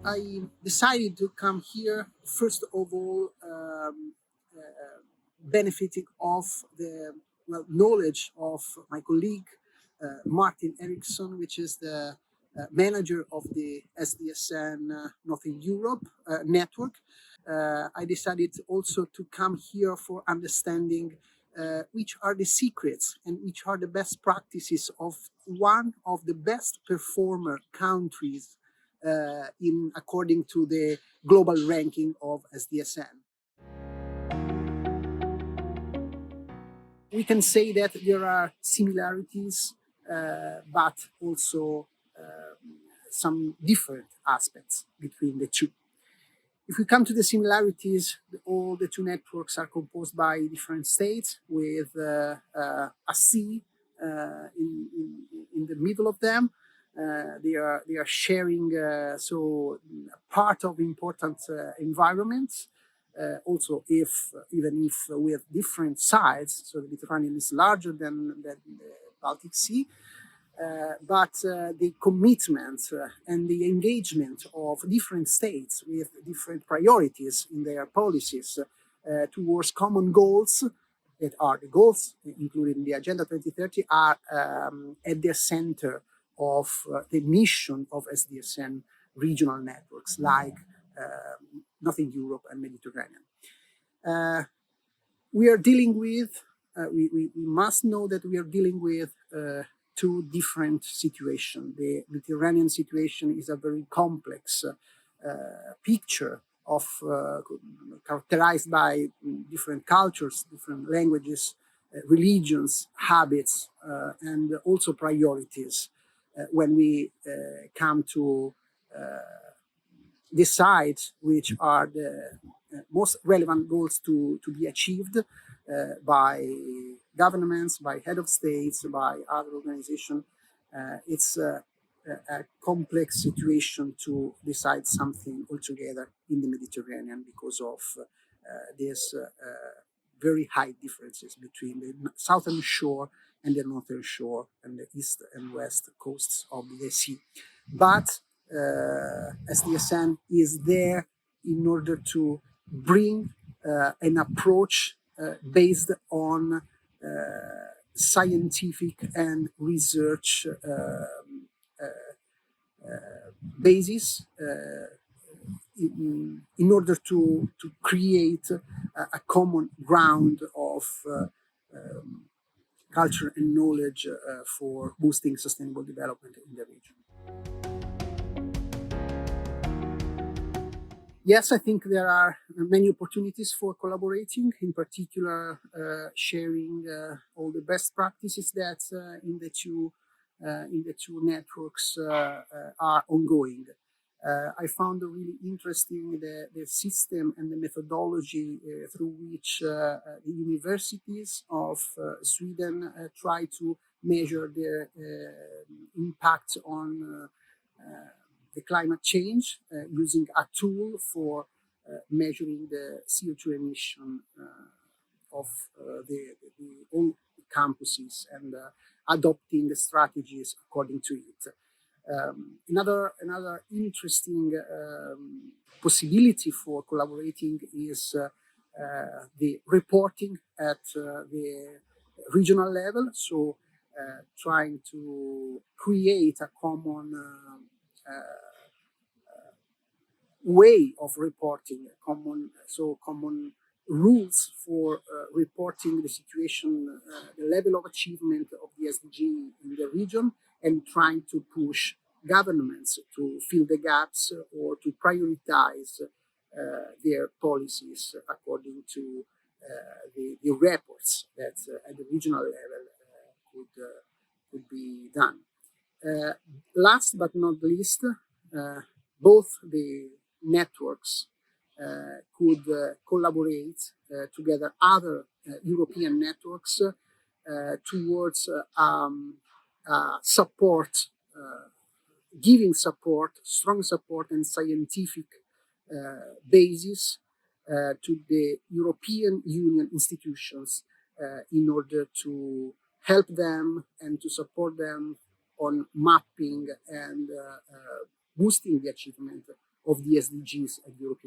I decided to come here, first of all, benefiting of the knowledge of my colleague, Martin Eriksson, which is the manager of the SDSN Northern Europe network. I decided also to come here for understanding which are the secrets and which are the best practices of one of the best performer countries according to the global ranking of SDSN. We can say that there are similarities, but also some different aspects between the two. If we come to the similarities, all the two networks are composed by different states with a sea in the middle of them. They are sharing part of important environments. Also, even if with different sides, so the Mediterranean is larger than the Baltic Sea, but the commitment and the engagement of different states with different priorities in their policies towards common goals that are the goals included in the Agenda 2030 are at the center of the mission of SDSN regional networks like Northern Europe and Mediterranean. We are dealing with, we must know that we are dealing with two different situations. The Mediterranean situation is a very complex picture of characterized by different cultures, different languages, religions, habits, and also priorities when we come to decide which are the most relevant goals to be achieved by governments, by head of states, by other organizations. It's a complex situation to decide something altogether in the Mediterranean because of these very high differences between the southern shore and the northern shore and the east and west coasts of the sea. But SDSN is there in order to bring an approach based on scientific and research basis in order to create a common ground of culture and knowledge for boosting sustainable development in the region. Yes, I think there are many opportunities for collaborating, in particular sharing all the best practices that in the two networks are ongoing. I found really interesting the system and the methodology through which the universities of Sweden try to measure their impact on the climate change using a tool for measuring the CO2 emission of all campuses and adopting the strategies according to it. Another interesting possibility for collaborating is the reporting at the regional level. So trying to create a common way of reporting, common rules for reporting the situation, the level of achievement of the SDG in the region, and trying to push governments to fill the gaps or to prioritize their policies according to the reports that at the regional level could be done. Last but not least, both the networks could collaborate together other European networks towards support, giving support, strong support and scientific basis to the European Union institutions in order to help them and to support them on mapping and boosting the achievement of the SDGs at European